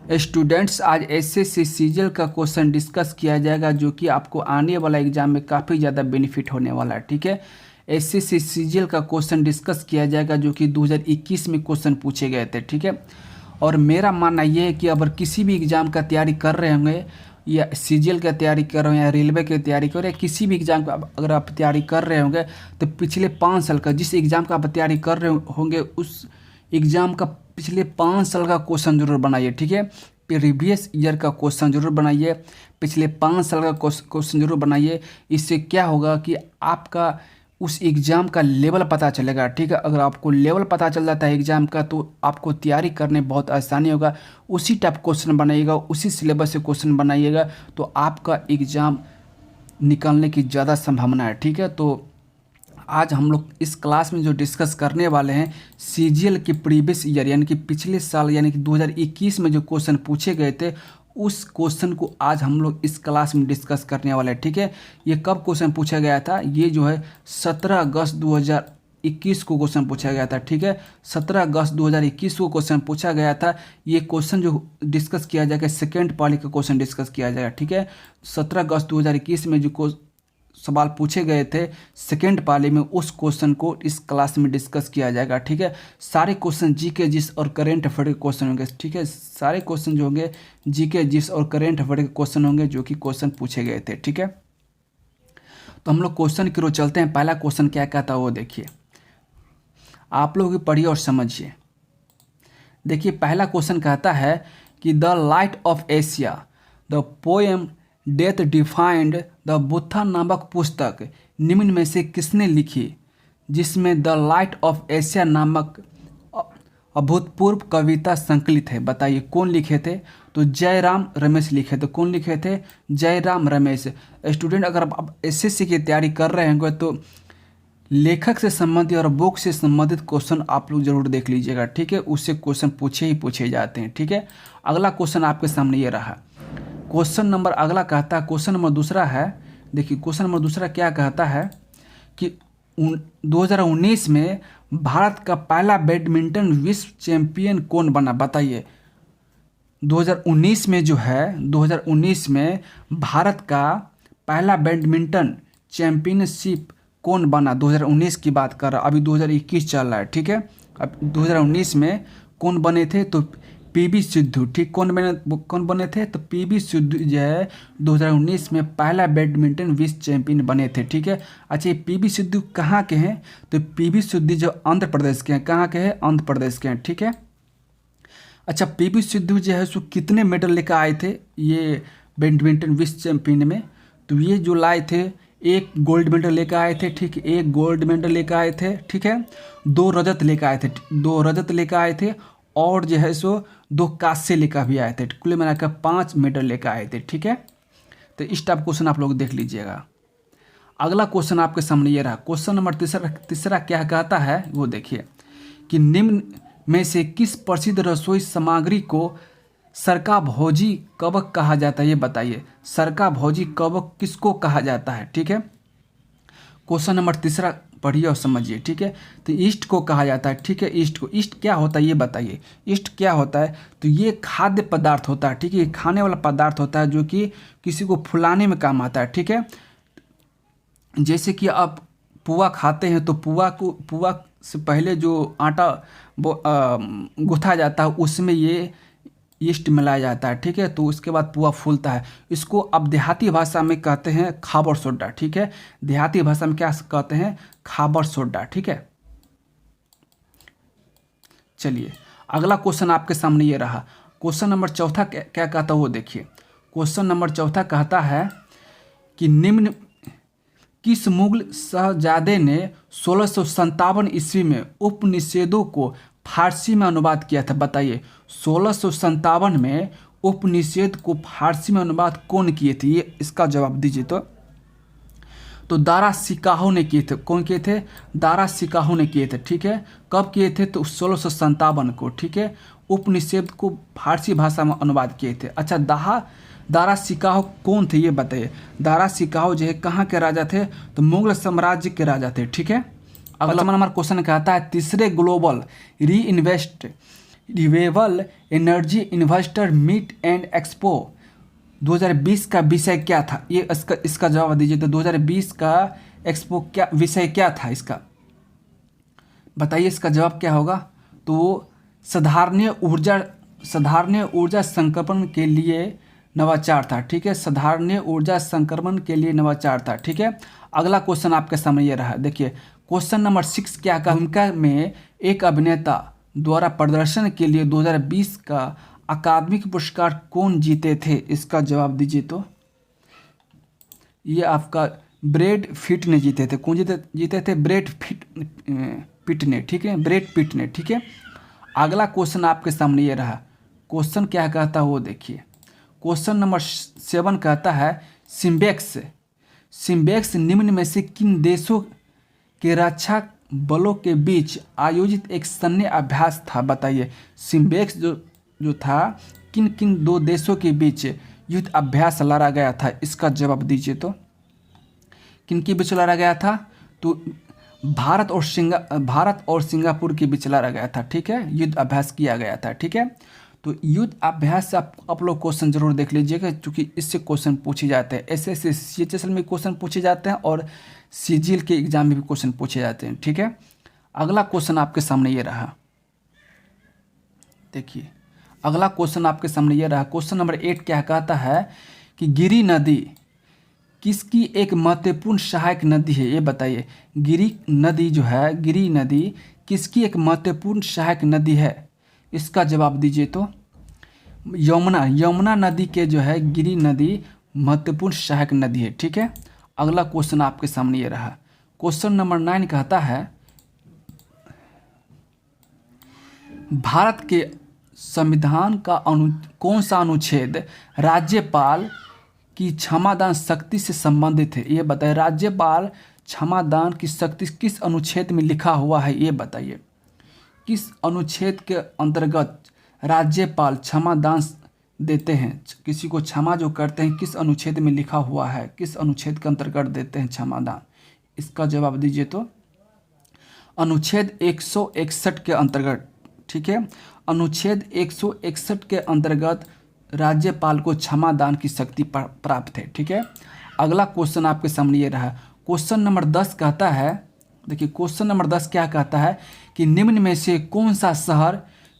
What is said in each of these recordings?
Students, आज SSC CGL का question discuss किया जाएगा जो कि आपको आने वाला एग्जाम में काफ़ी ज़्यादा बेनिफिट होने वाला है। ठीक है, एसएससी सीजीएल का क्वेश्चन डिस्कस किया जाएगा जो कि 2021 में क्वेश्चन पूछे गए थे। ठीक है, और मेरा मानना यह है कि अगर किसी भी एग्ज़ाम का तैयारी कर रहे होंगे या सीजीएल का तैयारी कर रहे हो या रेलवे की तैयारी कर रहे हैं, किसी भी एग्ज़ाम का अगर आप तैयारी कर रहे होंगे तो पिछले 5 साल का जिस एग्ज़ाम का आप तैयारी कर रहे होंगे उस एग्ज़ाम का पिछले 5 साल का क्वेश्चन जरूर बनाइए। ठीक है, प्रीवियस ईयर का क्वेश्चन जरूर बनाइए, पिछले 5 साल का क्वेश्चन जरूर बनाइए। इससे क्या होगा कि आपका उस एग्ज़ाम का लेवल पता चलेगा। ठीक है, अगर आपको लेवल पता चल जाता है एग्ज़ाम का तो आपको तैयारी करने बहुत आसानी होगा। उसी टाइप क्वेश्चन बनाइएगा, उसी सिलेबस से क्वेश्चन बनाइएगा तो आपका एग्ज़ाम निकलने की ज़्यादा संभावना है। ठीक है, तो आज हम लोग इस क्लास में जो डिस्कस करने वाले हैं सीजीएल के प्रीवियस ईयर यानी कि पिछले साल यानी कि 2021 में जो क्वेश्चन पूछे गए थे उस क्वेश्चन को आज हम लोग इस क्लास में डिस्कस करने वाले हैं। ठीक है, ये कब क्वेश्चन पूछा गया था? ये जो है 17 अगस्त 2021 को क्वेश्चन पूछा गया था। ठीक है, 17 अगस्त 2021 को क्वेश्चन पूछा गया था। ये क्वेश्चन जो डिस्कस किया जाएगा सेकेंड पाली का क्वेश्चन डिस्कस किया जाएगा। ठीक है, 17 अगस्त 2021 में जो सवाल पूछे गए थे सेकेंड पाली में उस क्वेश्चन को इस क्लास में डिस्कस किया जाएगा। ठीक है, सारे क्वेश्चन जीके जिस और करेंट अफेयर के क्वेश्चन होंगे। ठीक है, सारे क्वेश्चन जो होंगे जीके जिस और करेंट अफेयर के क्वेश्चन होंगे जो कि क्वेश्चन पूछे गए थे। ठीक है, तो हम लोग क्वेश्चन की ओर चलते हैं। पहला क्वेश्चन क्या कहता है वो देखिए, आप लोग पढ़िए और समझिए। देखिए, पहला क्वेश्चन कहता है कि the light of Asia the poem death defined the Buddha नामक पुस्तक निम्न में से किसने लिखी जिसमें द लाइट ऑफ एशिया नामक अभूतपूर्व कविता संकलित है? बताइए कौन लिखे थे? तो जयराम रमेश लिखे थे। कौन लिखे थे? जयराम रमेश। स्टूडेंट, अगर आप एसएससी की तैयारी कर रहे होंगे तो लेखक से संबंधित और बुक से संबंधित क्वेश्चन आप लोग जरूर देख लीजिएगा। ठीक है, उससे क्वेश्चन पूछे जाते हैं। ठीक है, अगला क्वेश्चन आपके सामने ये रहा। क्वेश्चन नंबर अगला कहता है, क्वेश्चन नंबर दूसरा है। देखिए, क्वेश्चन नंबर दूसरा क्या कहता है कि 2019 में भारत का पहला बैडमिंटन विश्व चैंपियन कौन बना? बताइए 2019 में जो है 2019 में भारत का पहला बैडमिंटन चैंपियनशिप कौन बना? 2019 की बात कर रहा, अभी 2021 चल रहा है। ठीक है, अब 2019 में कौन बने थे? तो पीवी सिद्धू। ठीक, कौन बने थे? तो पीवी सिद्धू जो है 2019 में पहला बैडमिंटन विश्व चैंपियन बने थे। ठीक है, अच्छा, ये पीवी सिद्धू कहाँ के हैं? तो पीवी सिद्धू जो आंध्र प्रदेश के हैं। कहाँ के हैं? आंध्र प्रदेश के हैं। ठीक है, अच्छा, पीवी सिद्धू जो है सो कितने मेडल लेकर आए थे ये बैडमिंटन विश्व चैंपियन में? तो ये जो लाए थे एक गोल्ड मेडल लेकर आए थे। ठीक, एक गोल्ड मेडल लेकर आए थे। ठीक है, 2 रजत लेकर आए थे। 2 रजत लेकर आए थे और जो है सो 2 कांस्य लेकर भी आए थे। कुल मिलाकर 5 मेडल लेकर आए थे। ठीक है, तो इस टाइप क्वेश्चन आप लोग देख लीजिएगा। अगला क्वेश्चन आपके सामने ये रहा। क्वेश्चन नंबर तीसरा क्या कहता है वो देखिए कि निम्न में से किस प्रसिद्ध रसोई सामग्री को सरका भोजी कवक कहा जाता है? ये बताइए, सरका भोजी कवक किसको कहा जाता है? ठीक है, क्वेश्चन नंबर तीसरा पढ़िए और समझिए। ठीक है, तो ईस्ट को कहा जाता है। ठीक है, ईस्ट को, ईस्ट क्या होता है ये बताइए। ईस्ट क्या होता है? तो ये खाद्य पदार्थ होता है। ठीक है, ये खाने वाला पदार्थ होता है जो कि किसी को फुलाने में काम आता है। ठीक है, जैसे कि आप पुआ खाते हैं तो पुआ से पहले जो आटा गूंथा जाता है उसमें ये ईस्ट मिलाया जाता है। ठीक है, तो उसके बाद पुआ फूलता है। इसको अब देहाती भाषा में कहते हैं खाबर सोडा। ठीक है, देहाती भाषा में क्या कहते हैं? खाबर सोडा। ठीक है, चलिए अगला क्वेश्चन आपके सामने ये रहा। क्वेश्चन नंबर चौथा क्या कहता है वो देखिए। क्वेश्चन नंबर चौथा कहता है कि निम्न किस मुगल शहजादे ने 1657 ईस्वी में उपनिषेधों को फारसी में अनुवाद किया था? बताइए 1657 में उपनिषेध को फारसी में अनुवाद कौन किए थे? ये इसका जवाब दीजिए। तो दारा सिकाहो ने किए थे। कौन किए थे? दारा सिकाहो ने किए थे। ठीक है, कब किए थे? तो 1657 को। ठीक है, उपनिषेध को फारसी भाषा में अनुवाद किए थे। अच्छा, दारा सिकाहो कौन थे ये बताइए। दारा सिकाहो जो है कहाँ के राजा थे? तो मुगल साम्राज्य के राजा थे। ठीक है, अगला नंबर क्वेश्चन कहता है तीसरे global re renewable energy investor meet and expo 2020 का विषय क्या था? ये इसका जवाब दीजिए। तो 2020 का एक्सपो क्या विषय क्या था इसका? बताइए इसका जवाब क्या होगा? तो वो साधारणीय ऊर्जा संक्रमण के लिए नवाचार था। ठीक है, साधारणीय ऊर्जा संक्रमण के लिए नवाचार था। ठीक है, अगला क्वेश्चन आपके सामने ये रहा। देखिए क्वेश्चन नंबर 6 क्या कहा? भूमिका में एक अभिनेता द्वारा प्रदर्शन के लिए 2020 का अकादमी पुरस्कार कौन जीते थे? इसका जवाब दीजिए। तो ये आपका ब्रैड पिट ने जीते थे। कौन जीते थे? ब्रैड पिट ने। ठीक है, ब्रैड पिट ने। ठीक है, अगला क्वेश्चन आपके सामने ये रहा। क्वेश्चन क्या कहता है वो देखिए। क्वेश्चन नंबर 7 कहता है सिम्बेक्स निम्न में से किन देशों के रक्षा बलों के बीच आयोजित एक सैन्य अभ्यास था? बताइए सिम्बेक्स जो था किन किन 2 देशों के बीच युद्ध अभ्यास लड़ा गया था? इसका जवाब दीजिए। तो किन के बीच लड़ा गया था? तो भारत और सिंगापुर के बीच लड़ा गया था। ठीक है, युद्ध अभ्यास किया गया था। ठीक है, तो युद्ध अभ्यास से आप लोग क्वेश्चन जरूर देख लीजिएगा, क्योंकि इससे क्वेश्चन पूछे जाते हैं। एसएससी सीजीएल में क्वेश्चन पूछे जाते हैं और सीजीएल के एग्जाम में भी क्वेश्चन पूछे जाते हैं। ठीक है, अगला क्वेश्चन आपके सामने ये रहा। देखिए अगला क्वेश्चन आपके सामने ये रहा। क्वेश्चन नंबर 8 क्या कहता है कि गिरि नदी किसकी एक महत्वपूर्ण सहायक नदी है? ये बताइए गिरि नदी किसकी एक महत्वपूर्ण सहायक नदी है? इसका जवाब दीजिए। तो यमुना नदी के जो है गिरि नदी महत्वपूर्ण सहायक नदी है। ठीक है, अगला क्वेश्चन आपके सामने ये रहा। क्वेश्चन नंबर 9 कहता है भारत के संविधान का कौन सा अनुच्छेद राज्यपाल की क्षमादान शक्ति से संबंधित है? ये बताइए राज्यपाल क्षमादान की शक्ति किस अनुच्छेद में लिखा हुआ है? ये बताइए किस अनुच्छेद के अंतर्गत राज्यपाल क्षमादान देते हैं? किसी को क्षमा जो करते हैं किस अनुच्छेद में लिखा हुआ है? किस अनुच्छेद के अंतर्गत देते हैं क्षमादान? इसका जवाब दीजिए। तो अनुच्छेद 161 के अंतर्गत। ठीक है, अनुच्छेद 161 के अंतर्गत राज्यपाल को क्षमादान की शक्ति प्राप्त है। ठीक है, अगला क्वेश्चन आपके सामने ये रहा। क्वेश्चन नंबर 10 कहता है, देखिए क्वेश्चन नंबर 10 क्या कहता है कि निम्न में से कौन सा शहर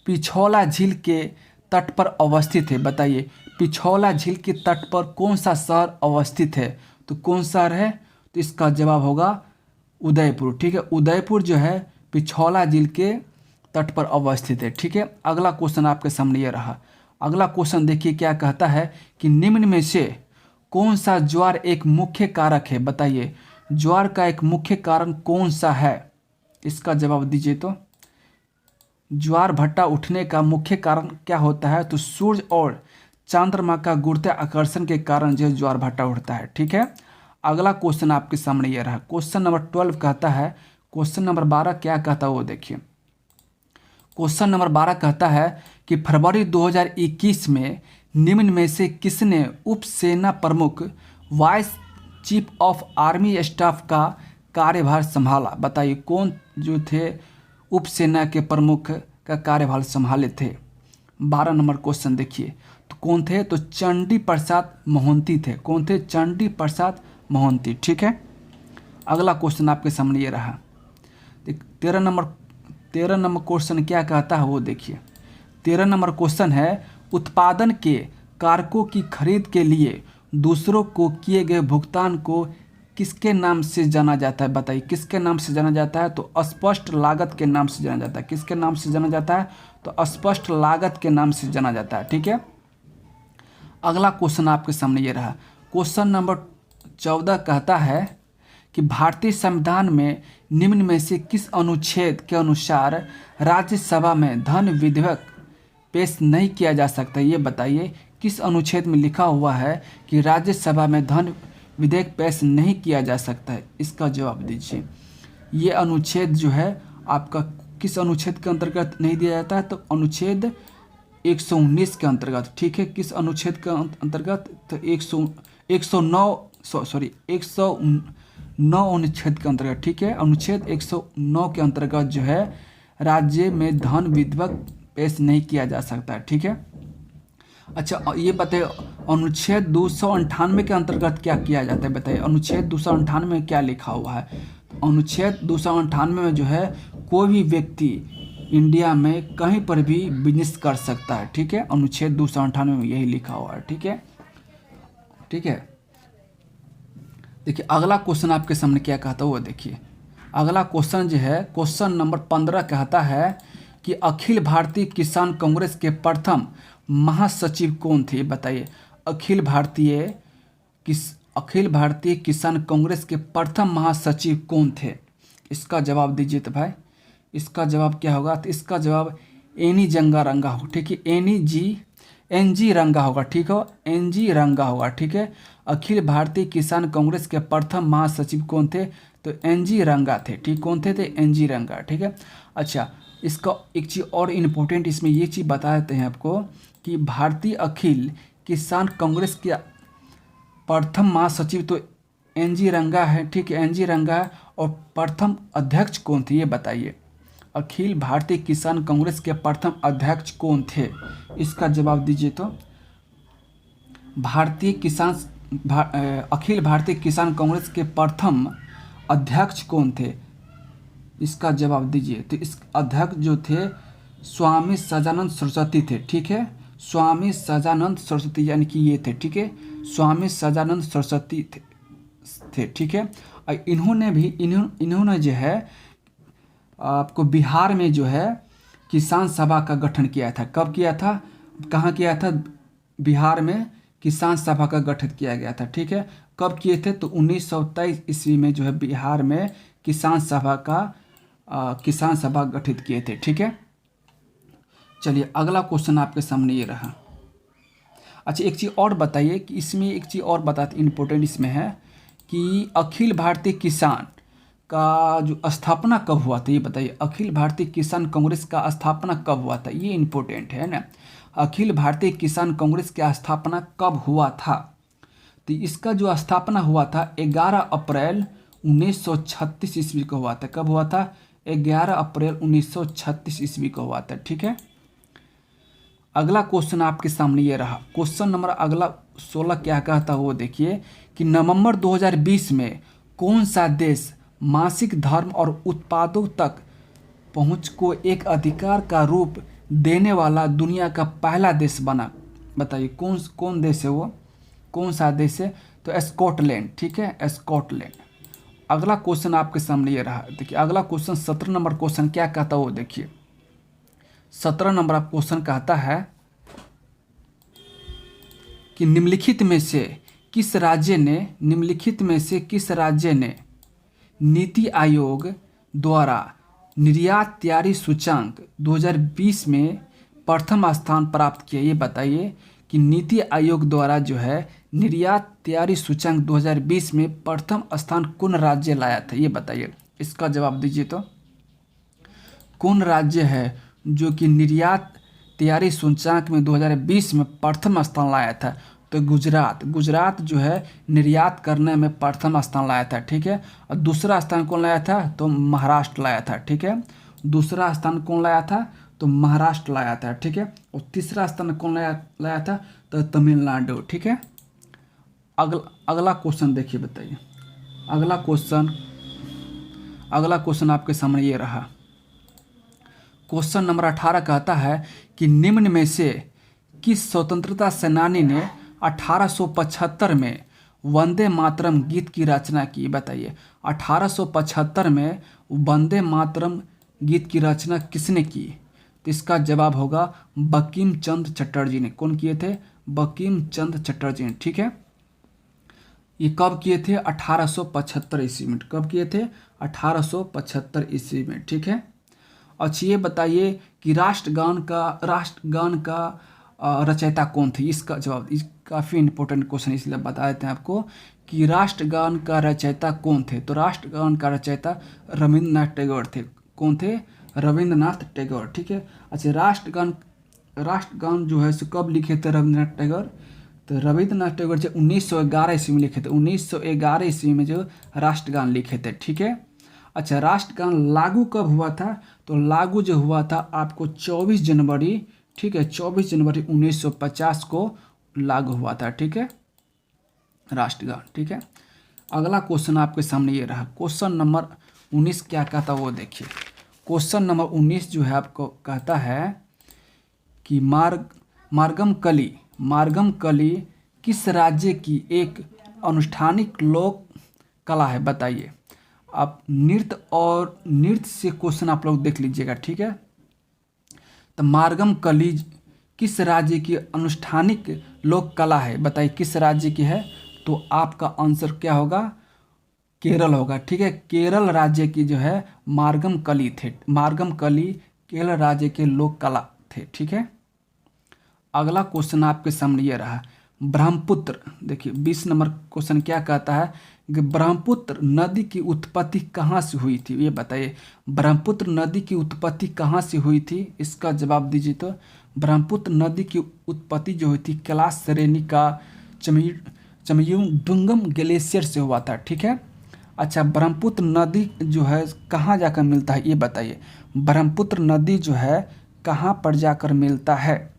पिछौला झील के तट पर अवस्थित है? बताइए पिछौला झील के तट पर कौन सा शहर अवस्थित है? तो कौन शहर है? तो इसका जवाब होगा उदयपुर। ठीक है, उदयपुर जो है पिछौला झील के तट पर अवस्थित है। ठीक है, अगला क्वेश्चन आपके सामने ये रहा। अगला क्वेश्चन देखिए क्या कहता है कि निम्न में से कौन सा ज्वार एक मुख्य कारक है? बताइए ज्वार का एक मुख्य कारण कौन सा है? इसका जवाब दीजिए। तो ज्वार भट्टा उठने का मुख्य कारण क्या होता है? तो सूर्य और चंद्रमा का गुरुत्वाकर्षण के कारण जो ज्वार भट्टा उठता है। ठीक है, अगला क्वेश्चन आपके सामने यह रहा। क्वेश्चन नंबर 12 कहता है। क्वेश्चन नंबर 12 क्या कहता है वो देखिए। क्वेश्चन नंबर 12 कहता है कि फरवरी 2021 में निम्न में से किसने उप सेना प्रमुख vice chief of army staff का कार्यभार संभाला? बताइए कौन जो थे उप सेना के प्रमुख का कार्यभार संभाले थे? 12 नंबर क्वेश्चन देखिए तो कौन थे? तो चंडी प्रसाद मोहंती थे। कौन थे? चंडी प्रसाद मोहंती। ठीक है, अगला क्वेश्चन आपके सामने ये रहा। 13 नंबर क्वेश्चन क्या कहता है वो देखिए। 13 नंबर क्वेश्चन है उत्पादन के कारकों की खरीद के लिए दूसरों को किए गए भुगतान को किसके नाम से जाना जाता है? बताइए किसके नाम से जाना जाता है? तो स्पष्ट लागत के नाम से जाना जाता है। किसके नाम से जाना जाता है? तो स्पष्ट लागत के नाम से जाना जाता है। ठीक है, अगला क्वेश्चन आपके सामने ये रहा। क्वेश्चन नंबर 14 कहता है कि भारतीय संविधान में निम्न में से किस अनुच्छेद के अनुसार राज्यसभा में धन विधेयक पेश नहीं किया जा सकता? ये बताइए किस अनुच्छेद में लिखा हुआ है कि राज्यसभा में धन विधेयक पेश नहीं किया जा सकता है? इसका जवाब दीजिए। ये अनुच्छेद जो है आपका किस अनुच्छेद के अंतर्गत नहीं दिया जाता है? तो अनुच्छेद 119 के अंतर्गत। ठीक है, किस अनुच्छेद के अंतर्गत? तो 109 अनुच्छेद के अंतर्गत। ठीक है, अनुच्छेद 109 के अंतर्गत जो है राज्य में धन विधेयक पेश नहीं किया जा सकता, ठीक है। अच्छा ये बताइए अनुच्छेद 298 के अंतर्गत क्या किया जाता है, बताइए अनुच्छेद 298 में क्या लिखा हुआ है। अनुच्छेद 298 में जो है कोई भी व्यक्ति इंडिया में कहीं पर भी बिजनेस कर सकता है, ठीक है। अनुच्छेद 298 में यही लिखा हुआ है, ठीक है, ठीक है। देखिए अगला क्वेश्चन आपके सामने क्या कहता है वो देखिए। अगला क्वेश्चन जो है क्वेश्चन नंबर 15 कहता है कि अखिल भारतीय किसान कांग्रेस के प्रथम महासचिव कौन थे, बताइए। अखिल भारतीय किसान कांग्रेस के प्रथम महासचिव कौन थे, इसका जवाब दीजिए। तो भाई इसका जवाब क्या होगा, तो इसका जवाब एनी जंगा रंगा हो, ठीक है। एन जी रंगा होगा, ठीक हो, एन जी रंगा होगा, ठीक है। अखिल भारतीय किसान कांग्रेस के प्रथम महासचिव कौन थे, तो एन जी रंगा थे, ठीक। कौन थे, तो एन जी रंगा, ठीक है। अच्छा इसका एक चीज़ और इम्पोर्टेंट इसमें ये चीज़ बता देते हैं आपको कि भारतीय अखिल किसान कांग्रेस के प्रथम महासचिव तो एन जी रंगा है, ठीक है, एन जी रंगा है। और प्रथम अध्यक्ष कौन थे ये बताइए। अखिल भारतीय किसान कांग्रेस के प्रथम अध्यक्ष कौन थे, इसका जवाब दीजिए। तो अखिल भारतीय किसान कांग्रेस के प्रथम अध्यक्ष कौन थे, इसका जवाब दीजिए। तो इस अध्यक्ष जो थे स्वामी सजानंद सरस्वती थे, ठीक है। स्वामी सजानंद सरस्वती यानी कि ये थे, ठीक है, स्वामी सजानंद सरस्वती थे, ठीक है। और इन्होंने जो है आपको बिहार में जो है किसान सभा का गठन किया था। कब किया था, कहाँ किया था, बिहार में किसान सभा का गठन किया गया था, ठीक है। कब किए थे, तो 1923 ईस्वी में जो है बिहार में किसान सभा गठित किए थे, ठीक है। चलिए अगला क्वेश्चन आपके सामने ये रहा। अच्छा एक चीज़ और बताइए कि इसमें एक चीज़ और बताते इम्पोर्टेंट इसमें है कि अखिल भारतीय किसान का जो स्थापना कब हुआ था ये बताइए। अखिल भारतीय किसान कांग्रेस का स्थापना कब हुआ था, ये इम्पोर्टेंट है ना। अखिल भारतीय किसान कांग्रेस की स्थापना कब हुआ था, तो इसका जो स्थापना हुआ था 11 अप्रैल 1936 ईस्वी को हुआ था। कब हुआ था, 11 अप्रैल 1936 ईस्वी को हुआ था, ठीक है। अगला क्वेश्चन आपके सामने ये रहा। क्वेश्चन नंबर अगला 16 क्या कहता है वो देखिए कि नवंबर 2020 में कौन सा देश मासिक धर्म और उत्पादों तक पहुंच को एक अधिकार का रूप देने वाला दुनिया का पहला देश बना, बताइए कौन देश है वो, कौन सा देश है, तो स्कॉटलैंड, ठीक है, स्कॉटलैंड। अगला क्वेश्चन आपके सामने ये रहा। देखिए अगला क्वेश्चन 17 नंबर क्वेश्चन क्या कहता है वो देखिए। 17 नंबर क्वेश्चन कहता है कि निम्नलिखित में से किस राज्य ने नीति आयोग द्वारा निर्यात तैयारी सूचांक 2020 में प्रथम स्थान प्राप्त किया, ये बताइए कि नीति आयोग द्वारा जो है निर्यात तैयारी सूचांक 2020 में प्रथम स्थान कौन राज्य लाया था, ये बताइए। इसका जवाब दीजिए। तो कौन राज्य है जो कि निर्यात तैयारी सूचांक में 2020 में प्रथम स्थान लाया था, तो गुजरात जो है निर्यात करने में प्रथम स्थान लाया था, ठीक है। और दूसरा स्थान कौन लाया था, तो महाराष्ट्र लाया था, ठीक है। दूसरा स्थान कौन लाया था, तो महाराष्ट्र लाया था, ठीक है। और तीसरा स्थान कौन लाया था, तो तमिलनाडु, ठीक है। अगला क्वेश्चन देखिए, बताइए। अगला क्वेश्चन आपके सामने ये रहा। क्वेश्चन नंबर 18 कहता है कि निम्न में से किस स्वतंत्रता सेनानी ने 1875 में वंदे मातरम गीत की रचना की, बताइए। 1875 में वंदे मातरम गीत की रचना किसने की, तो इसका जवाब होगा बंकिम चंद्र चटर्जी ने। कौन किए थे, बंकिम चंद्र चटर्जी ने, ठीक है। ये कब किए थे, 1875 ईस्वी में। कब किए थे, 1875 ईस्वी में, ठीक है। अच्छा ये बताइए कि राष्ट्रगान का रचयिता कौन थे, इसका जवाब, काफ़ी इंपॉर्टेंट क्वेश्चन इसलिए बता देते हैं आपको कि राष्ट्रगान का रचयिता कौन थे, तो राष्ट्रगान का रचयिता रविंद्रनाथ टैगोर थे। कौन थे, रविंद्रनाथ टैगोर, ठीक है। अच्छा राष्ट्रगान जो है सो कब लिखे थे रविंद्रनाथ टैगोर, तो रविंद्रनाथ टैगोर जो 1911 ईस्वी में लिखे थे। 1911 ईस्वी में जो राष्ट्रगान लिखे थे, ठीक है। अच्छा, राष्ट्रगान लागू कब हुआ था? तो लागू जो हुआ था आपको 24 जनवरी, ठीक है, 24 जनवरी 1950 को लागू हुआ था, ठीक है, राष्ट्रगान, ठीक है। अगला क्वेश्चन आपके सामने ये रहा, क्वेश्चन नंबर 19 क्या कहता है वो देखिए। क्वेश्चन नंबर 19 जो है आपको कहता है कि मार्गम कली किस राज्य की एक अनुष्ठानिक लोक कला है, बताइए। आप नृत्य से क्वेश्चन आप लोग देख लीजिएगा, ठीक है। तो मार्गम कली किस राज्य की अनुष्ठानिक लोक कला है, बताइए किस राज्य की है? तो आपका आंसर क्या होगा? केरल होगा, ठीक है। केरल राज्य की जो है मार्गम कली थे, मार्गम कली केरल राज्य के लोक कला थे, ठीक है। अगला क्वेश्चन आपके सामने ये रहा, ब्रह्मपुत्र, देखिए 20 नंबर क्वेश्चन क्या कहता है कि ब्रह्मपुत्र नदी की उत्पत्ति कहाँ से हुई थी, ये बताइए। ब्रह्मपुत्र नदी की उत्पत्ति कहाँ से हुई थी, इसका जवाब दीजिए। तो ब्रह्मपुत्र नदी की उत्पत्ति जो हुई थी कैलाश श्रेणी का चमयुंगडुंगम ग्लेशियर से हुआ था, ठीक है। अच्छा, ब्रह्मपुत्र नदी जो है कहाँ जाकर मिलता है, ये बताइए। ब्रह्मपुत्र नदी जो है कहाँ पर जाकर मिलता है?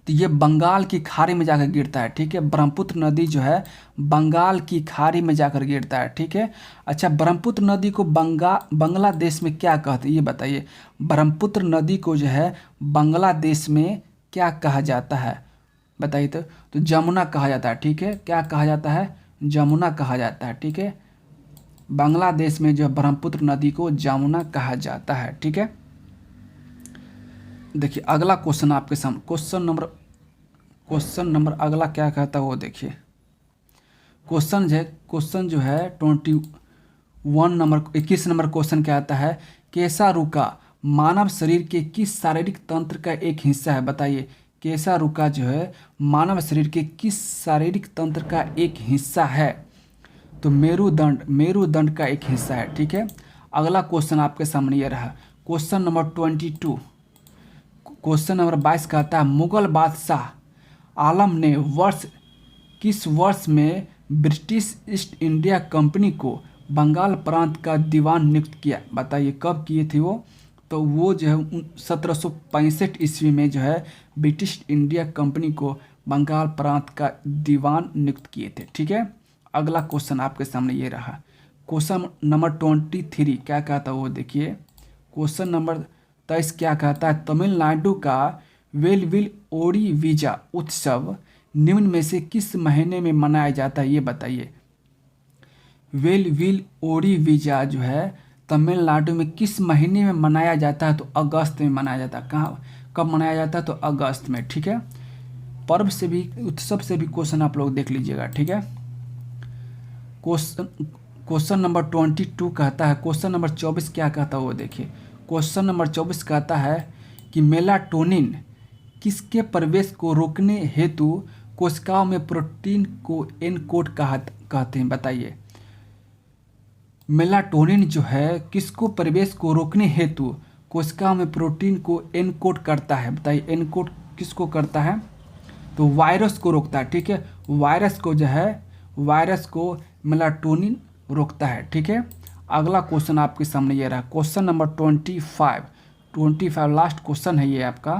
तो ये बंगाल की खाड़ी में जाकर गिरता है, ठीक है। ब्रह्मपुत्र नदी जो है बंगाल की खाड़ी में जाकर गिरता है, ठीक है। अच्छा, ब्रह्मपुत्र नदी को बांग्लादेश में क्या कहते हैं, ये बताइए। ब्रह्मपुत्र नदी को जो है बांग्लादेश में क्या कहा जाता है, बताइए। तो जमुना कहा जाता है, ठीक है। क्या कहा जाता है? जमुना कहा जाता है, ठीक है। बांग्लादेश में जो है ब्रह्मपुत्र नदी को जमुना कहा जाता है, ठीक है। देखिए अगला क्वेश्चन आपके सामने, क्वेश्चन नंबर अगला क्या कहता है वो देखिए। क्वेश्चन जो है 21 नंबर क्वेश्चन क्या आता है, केशारुका मानव शरीर के किस शारीरिक तंत्र का एक हिस्सा है, बताइए। केशारुका जो है मानव शरीर के किस शारीरिक तंत्र का एक हिस्सा है? तो मेरुदंड का एक हिस्सा है, ठीक है। अगला क्वेश्चन आपके सामने ये रहा, क्वेश्चन नंबर 22। क्वेश्चन नंबर 22 कहता है, मुगल बादशाह आलम ने किस वर्ष में ब्रिटिश ईस्ट इंडिया कंपनी को बंगाल प्रांत का दीवान नियुक्त किया, बताइए कब किए थे वो? तो वो जो है 1765 ईस्वी में जो है ब्रिटिश इंडिया कंपनी को बंगाल प्रांत का दीवान नियुक्त किए थे, ठीक है। अगला क्वेश्चन आपके सामने ये रहा, क्वेश्चन नंबर 23 क्या कहता है वो देखिए। क्वेश्चन नंबर 23 क्या कहता है, तमिलनाडु का वेलविल ओडी वीजा उत्सव निम्न में से किस महीने में मनाया जाता है, ये बताइए। वेलविल ओडी वीजा जो है तमिलनाडु में किस महीने में मनाया जाता है? तो अगस्त में मनाया जाता है। कहाँ कब मनाया जाता है? तो अगस्त में, ठीक है। पर्व से भी उत्सव से भी क्वेश्चन आप लोग देख लीजिएगा, ठीक है। क्वेश्चन नंबर 22 कहता है, क्वेश्चन नंबर 24 क्या कहता है वो देखिए। क्वेश्चन नंबर 24 कहता है कि मेलाटोनिन किसके प्रवेश को रोकने हेतु कोशिकाओं में प्रोटीन को एनकोड कहते हैं, बताइए। मेलाटोनिन जो है किसको प्रवेश को रोकने हेतु कोशिकाओं में प्रोटीन को एनकोड करता है, बताइए। एनकोड किसको करता है? तो वायरस को रोकता है, ठीक है। वायरस को मेलाटोनिन रोकता है, ठीक है। अगला क्वेश्चन आपके सामने ये रहा, क्वेश्चन नंबर 25 लास्ट क्वेश्चन है ये आपका।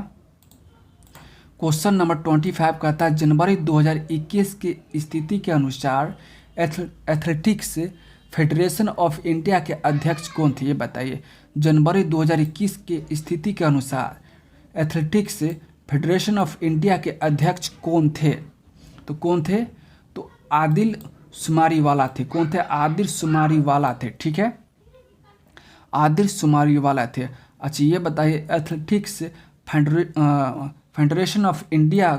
क्वेश्चन नंबर 25 कहता है, जनवरी 2021 की स्थिति के अनुसार एथलेटिक्स फेडरेशन ऑफ इंडिया के अध्यक्ष कौन थे, ये बताइए। जनवरी 2021 के स्थिति के अनुसार एथलेटिक्स फेडरेशन ऑफ इंडिया के अध्यक्ष कौन थे? तो कौन थे? तो आदिल शुमारीवाला थे। कौन थे? आदिल शुमारीवाला थे, ठीक है। आदिल शुमारीवाला थे। अच्छा ये बताइए, एथलेटिक्स फेडरेशन ऑफ इंडिया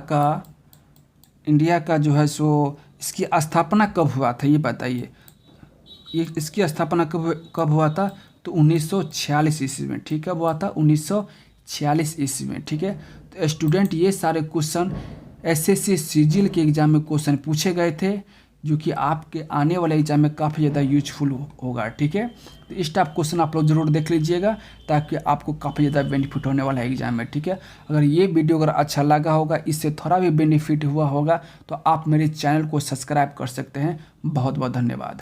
का जो है सो इसकी स्थापना कब हुआ था, ये बताइए। ये इसकी स्थापना कब हुआ था? तो 1946 ईस्वी में, ठीक है। हुआ था 1946 ईस्वी में, ठीक है। तो स्टूडेंट ये सारे क्वेश्चन एसएससी सीजीएल के एग्जाम में क्वेश्चन पूछे गए थे, जो कि आपके आने वाले एग्जाम में काफ़ी ज़्यादा यूजफुल होगा, ठीक है। तो इस टाइप क्वेश्चन आप लोग जरूर देख लीजिएगा, ताकि आपको काफ़ी ज़्यादा बेनिफिट होने वाला है एग्जाम में, ठीक है। अगर ये वीडियो अगर अच्छा लगा होगा, इससे थोड़ा भी बेनिफिट हुआ होगा, तो आप मेरे चैनल को सब्सक्राइब कर सकते हैं। बहुत बहुत धन्यवाद।